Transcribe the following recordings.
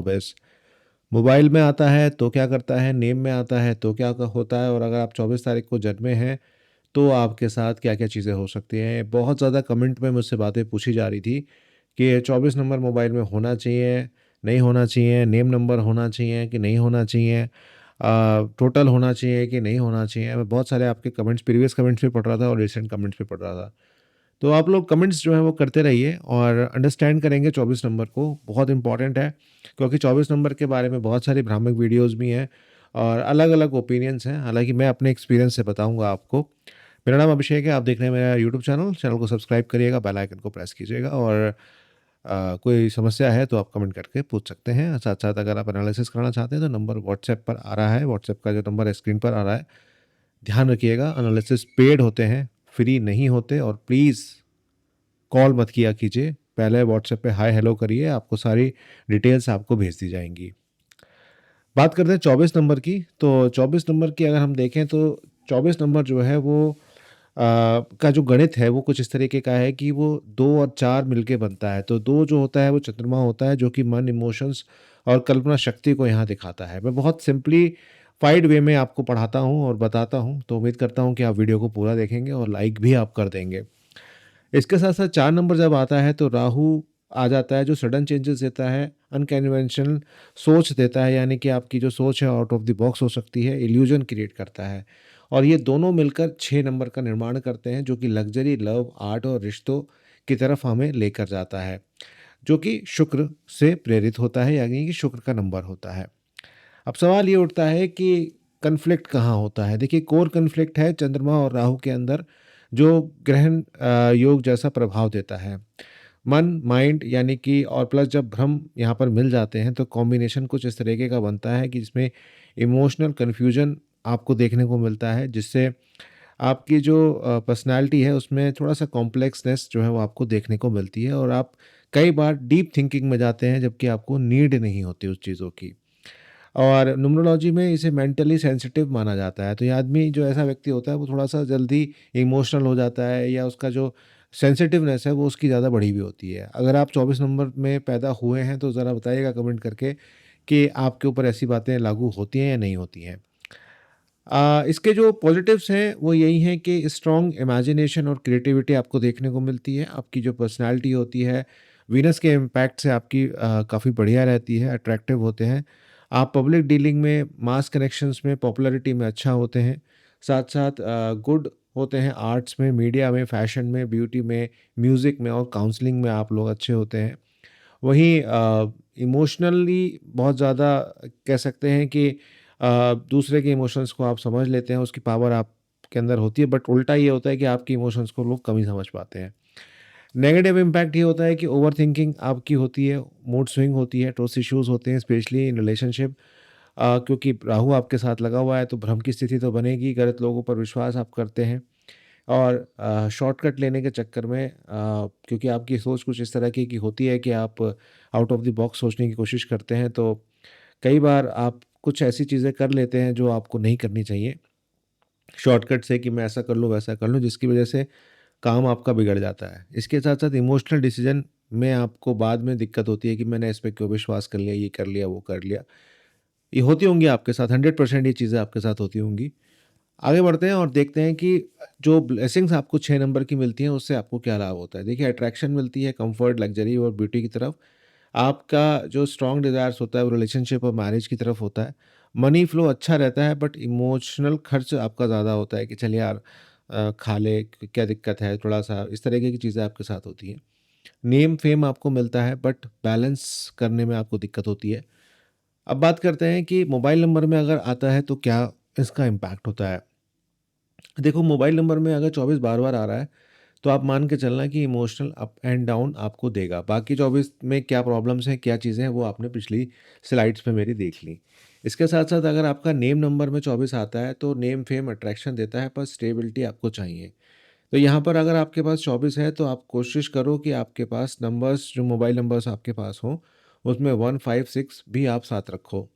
24 mobile में आता है तो क्या करता है, नेम में आता है तो क्या होता है, और अगर आप 24 तारीख को जन्मे हैं तो आपके साथ क्या-क्या चीज़ें हो सकती हैं। बहुत ज़्यादा कमेंट में मुझसे बातें पूछी जा रही थी कि 24 नंबर मोबाइल में होना चाहिए, नहीं होना चाहिए, नेम नंबर होना चाहिए कि नहीं होना चाहिए, टोटल होना चाहिए कि नहीं होना चाहिए। मैं बहुत सारे आपके कमेंट्स, प्रीवियस कमेंट्स भी पढ़ रहा था और रिसेंट कमेंट्स भी पढ़ रहा था। तो आप लोग कमेंट्स जो हैं वो करते रहिए और अंडरस्टैंड करेंगे 24 नंबर को, बहुत इम्पॉर्टेंट है, क्योंकि 24 नंबर के बारे में बहुत सारी भ्रामक वीडियोज़ भी हैं और अलग-अलग ओपिनियन्स हैं। हालाँकि मैं अपने एक्सपीरियंस से बताऊँगा आपको। मेरा नाम अभिषेक है, आप देख रहे हैं मेरा यूट्यूब चैनल को सब्सक्राइब करिएगा, बेल आइकन को प्रेस कीजिएगा और कोई समस्या है तो आप कमेंट करके पूछ सकते हैं। साथ-साथ अगर आप एनालिसिस कराना चाहते हैं तो नंबर व्हाट्सएप पर आ रहा है, व्हाट्सएप का जो नंबर है स्क्रीन पर आ रहा है। ध्यान रखिएगा, एनालिसिस पेड होते हैं, फ्री नहीं होते, और प्लीज़ कॉल मत किया कीजिए। पहले व्हाट्सएप पे हाय हेलो करिए, आपको सारी डिटेल्स आपको भेज दी जाएँगी। बात करते हैं 24 नंबर की, तो 24 नंबर की अगर हम देखें तो 24 नंबर जो है वो का जो गणित है वो कुछ इस तरीके का है कि वो 2 और 4 मिलके बनता है। तो 2 जो होता है वो चंद्रमा होता है, जो कि मन, इमोशंस और कल्पना शक्ति को यहाँ दिखाता है। मैं बहुत सिंपलीफाइड वे में आपको पढ़ाता हूँ और बताता हूँ, तो उम्मीद करता हूँ कि आप वीडियो को पूरा देखेंगे और लाइक भी आप कर देंगे। इसके साथ-साथ 4 नंबर जब आता है तो राहु आ जाता है, जो सडन चेंजेस देता है, अनकन्वेंशनल सोच देता है, यानी कि आपकी जो सोच है आउट ऑफ द बॉक्स हो सकती है, इल्यूजन क्रिएट करता है। और ये दोनों मिलकर 6 नंबर का निर्माण करते हैं, जो कि लग्ज़री, लव, आर्ट और रिश्तों की तरफ हमें लेकर जाता है, जो कि शुक्र से प्रेरित होता है, यानी कि शुक्र का नंबर होता है। अब सवाल ये उठता है कि कॉन्फ्लिक्ट कहाँ होता है? देखिए, कोर कॉन्फ्लिक्ट है चंद्रमा और राहु के अंदर, जो ग्रहण योग जैसा प्रभाव देता है। मन, माइंड, यानी कि और प्लस जब भ्रम यहाँ पर मिल जाते हैं तो कॉम्बिनेशन कुछ इस तरीके का बनता है कि जिसमें इमोशनल कन्फ्यूजन आपको देखने को मिलता है, जिससे आपकी जो पर्सनैलिटी है उसमें थोड़ा-सा कॉम्प्लेक्सनेस जो है वो आपको देखने को मिलती है, और आप कई बार डीप थिंकिंग में जाते हैं जबकि आपको नीड नहीं होती उस चीज़ों की। और न्यूमरोलॉजी में इसे मेंटली सेंसिटिव माना जाता है। तो ये आदमी, जो ऐसा व्यक्ति होता है, वो थोड़ा-सा जल्दी इमोशनल हो जाता है, या उसका जो सेंसिटिवनेस है वो उसकी ज़्यादा बढ़ी हुई होती है। अगर आप 24 नंबर में पैदा हुए हैं तो ज़रा बताइएगा कमेंट करके कि आपके ऊपर ऐसी बातें लागू होती हैं या नहीं होती हैं। इसके जो पॉजिटिव्स हैं वो यही हैं कि स्ट्रॉन्ग इमेजिनेशन और क्रिएटिविटी आपको देखने को मिलती है। आपकी जो पर्सनैलिटी होती है, वीनस के इम्पैक्ट से आपकी काफ़ी बढ़िया रहती है, अट्रैक्टिव होते हैं। आप पब्लिक डीलिंग में, मास कनेक्शंस में, पॉपुलैरिटी में अच्छा होते हैं। साथ-साथ गुड होते हैं आर्ट्स में, मीडिया में, फैशन में, ब्यूटी में, म्यूज़िक में और काउंसलिंग में आप लोग अच्छे होते हैं। वहीं इमोशनली बहुत ज़्यादा कह सकते हैं कि दूसरे के इमोशंस को आप समझ लेते हैं, उसकी पावर आपके अंदर होती है, बट उल्टा ये होता है कि आपके इमोशंस को लोग कम ही समझ पाते हैं। नेगेटिव इम्पैक्ट ये होता है कि ओवरथिंकिंग आपकी होती है, मूड स्विंग होती है, ट्रस्ट इश्यूज़ होते हैं स्पेशली इन रिलेशनशिप, क्योंकि राहु आपके साथ लगा हुआ है तो भ्रम की स्थिति तो बनेगी, गलत लोगों पर विश्वास आप करते हैं, और शॉर्टकट लेने के चक्कर में, क्योंकि आपकी सोच कुछ इस तरह की होती है कि आप आउट ऑफ द बॉक्स सोचने की कोशिश करते हैं, तो कई बार आप कुछ ऐसी चीज़ें कर लेते हैं जो आपको नहीं करनी चाहिए। शॉर्टकट से कि मैं ऐसा कर लूँ, वैसा कर लूँ, जिसकी वज़ह से काम आपका बिगड़ जाता है। इसके साथ-साथ इमोशनल डिसीज़न में आपको बाद में दिक्कत होती है कि मैंने इस पे क्यों विश्वास कर लिया, ये कर लिया, वो कर लिया। ये होती होंगी आपके साथ, 100% ये चीज़ें आपके साथ होती होंगी। आगे बढ़ते हैं और देखते हैं कि जो ब्लेसिंग्स आपको 6 नंबर की मिलती हैं, उससे आपको क्या लाभ होता है। देखिए, अट्रैक्शन मिलती है कम्फर्ट, लग्ज़री और ब्यूटी की तरफ। आपका जो स्ट्रॉन्ग डिज़ायर्स होता है वो रिलेशनशिप और मैरिज की तरफ होता है। मनी फ्लो अच्छा रहता है, बट इमोशनल खर्च आपका ज़्यादा होता है कि चल यार, खा ले, क्या दिक्कत है, थोड़ा-सा इस तरीके की चीज़ें आपके साथ होती हैं। नेम फेम आपको मिलता है, बट बैलेंस करने में आपको दिक्कत होती है। अब बात करते हैं कि मोबाइल नंबर में अगर आता है तो क्या इसका इम्पैक्ट होता है। देखो, मोबाइल नंबर में अगर 24 बार-बार आ रहा है, तो आप मान के चलना कि इमोशनल अप एंड डाउन आपको देगा। बाकी 24 में क्या प्रॉब्लम्स हैं, क्या चीज़ें हैं, वो आपने पिछली स्लाइड्स में मेरी देख ली। इसके साथ-साथ अगर आपका नेम नंबर में 24 आता है, तो नेम, फेम, अट्रैक्शन देता है, पर स्टेबिलिटी आपको चाहिए। तो यहाँ पर अगर आपके पास 24 है, तो आप कोशिश करो कि आपके पास नंबर्स, जो मोबाइल नंबर्स आपके पास हों, उसमें 1, 5, 6 भी आप साथ रखो।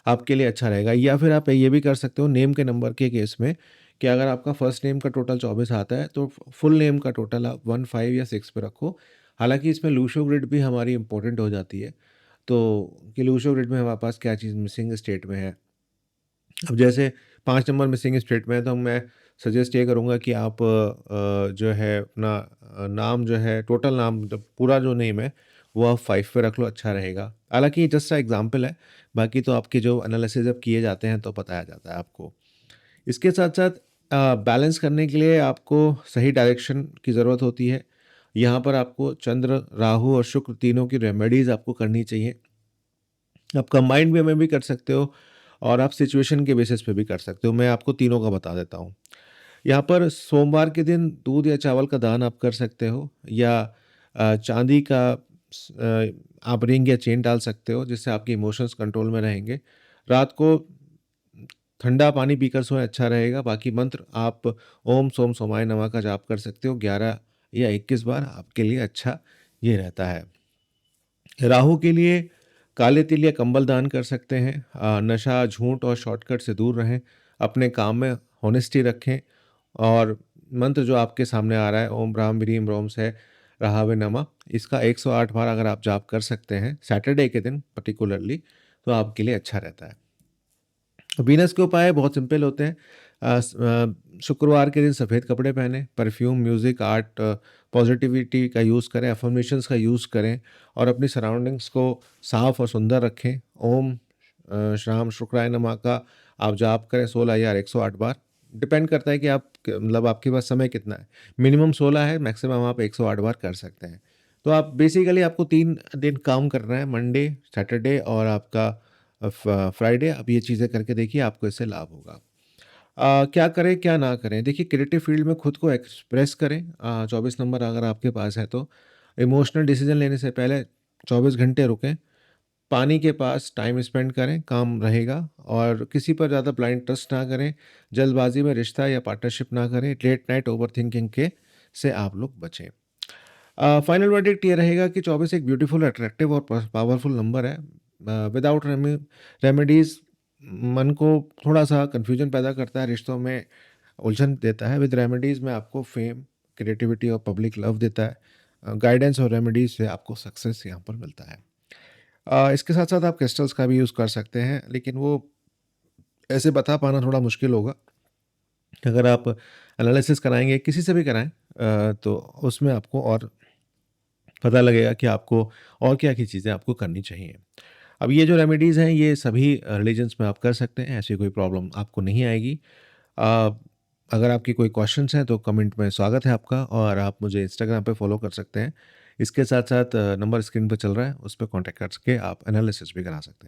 आपके लिए अच्छा रहेगा, या फिर आप ये भी कर सकते हो नेम के नंबर के केस में, कि अगर आपका फर्स्ट नेम का टोटल 24 आता है तो फुल नेम का टोटल आप 1, 5 या 6 पे रखो। हालाँकि इसमें लूशो ग्रिड भी हमारी इम्पोर्टेंट हो जाती है। तो कि लूशो ग्रिड में हमारे पास क्या चीज़ मिसिंग स्टेट में है। अब जैसे 5 नंबर मिसिंग स्टेट में है, तो मैं सजेस्ट ये करूँगा कि आप जो है अपना नाम जो है, टोटल नाम मतलब पूरा जो नेम है, वो आप 5 पे रख लो, अच्छा रहेगा। हालाँकि ये जस्ट अ एग्ज़ाम्पल है, बाकी तो आपके जो एनालिसिस जब किए जाते हैं तो बताया जाता है आपको। इसके साथ-साथ बैलेंस करने के लिए आपको सही डायरेक्शन की ज़रूरत होती है। यहाँ पर आपको चंद्र, राहु और शुक्र तीनों की रेमेडीज़ आपको करनी चाहिए। आप कंबाइंड वे में भी कर सकते हो और आप सिचुएशन के बेसिस पे भी कर सकते हो। मैं आपको तीनों का बता देता हूँ। यहाँ पर सोमवार के दिन दूध या चावल का दान आप कर सकते हो, या चांदी का आप रिंग या चेन डाल सकते हो, जिससे आपके इमोशंस कंट्रोल में रहेंगे। रात को ठंडा पानी पीकर सोएं, अच्छा रहेगा। बाकी मंत्र आप ओम सोम सोमाय नमः का जाप कर सकते हो 11 या 21 बार, आपके लिए अच्छा ये रहता है। राहु के लिए काले तिल या कंबल दान कर सकते हैं। नशा, झूठ और शॉर्टकट से दूर रहें। अपने काम में हॉनेस्टी रखें और मंत्र जो आपके सामने आ रहा है, ओम ह्राम ह्रीम रोम से राहवे नमः, इसका 108 बार अगर आप जाप कर सकते हैं सैटरडे के दिन पर्टिकुलरली, तो आपके लिए अच्छा रहता है। वीनस के उपाय बहुत सिंपल होते हैं। शुक्रवार के दिन सफ़ेद कपड़े पहनें, परफ्यूम, म्यूज़िक, आर्ट, पॉजिटिविटी का यूज़ करें, अफ़र्मेशंस का यूज़ करें और अपनी सराउंडिंग्स को साफ़ और सुंदर रखें। ओम श्याम शुक्राय नमः का आप जाप करें 16 या 108 बार। डिपेंड करता है कि आप मतलब आपके पास समय कितना है। मिनिमम 16 है, मैक्सिमम आप 108 बार कर सकते हैं। तो आप बेसिकली आपको 3 दिन काम करना है, मंडे, सैटरडे और आपका फ्राइडे। आप ये चीज़ें करके देखिए, आपको इससे लाभ होगा। क्या करें, क्या ना करें? देखिए, क्रिएटिव फील्ड में खुद को एक्सप्रेस करें। 24 नंबर अगर आपके पास है तो इमोशनल डिसीज़न लेने से पहले 24 घंटे रुकें। पानी के पास टाइम स्पेंड करें, काम रहेगा। और किसी पर ज़्यादा ब्लाइंड ट्रस्ट ना करें। जल्दबाज़ी में रिश्ता या पार्टनरशिप ना करें। लेट नाइट ओवरथिंकिंग के से आप लोग बचें। फाइनल वर्डिक्ट ये रहेगा कि 24 एक ब्यूटीफुल, अट्रैक्टिव और पावरफुल नंबर है। विदाउट रेमेडीज़ मन को थोड़ा-सा कन्फ्यूजन पैदा करता है, रिश्तों में उलझन देता है। विद रेमेडीज़ में आपको फेम, क्रिएटिविटी और पब्लिक लव देता है। गाइडेंस और रेमेडीज़ से आपको सक्सेस यहाँ पर मिलता है। इसके साथ-साथ आप क्रिस्टल्स का भी यूज़ कर सकते हैं, लेकिन वो ऐसे बता पाना थोड़ा मुश्किल होगा। अगर आप एनालिसिस कराएँगे, किसी से भी कराएँ, तो उसमें आपको और पता लगेगा कि आपको और क्या-क्या चीज़ें आपको करनी चाहिए। अब ये जो रेमेडीज़ हैं, ये सभी रिलीजन्स में आप कर सकते हैं, ऐसी कोई प्रॉब्लम आपको नहीं आएगी। अ, अगर आपकी कोई क्वेश्चन्स हैं तो कमेंट में स्वागत है आपका, और आप मुझे इंस्टाग्राम पे फॉलो कर सकते हैं। इसके साथ-साथ नंबर स्क्रीन पे चल रहा है, उस पे कॉन्टैक्ट करके आप एनालिसिस भी करा सकते हैं।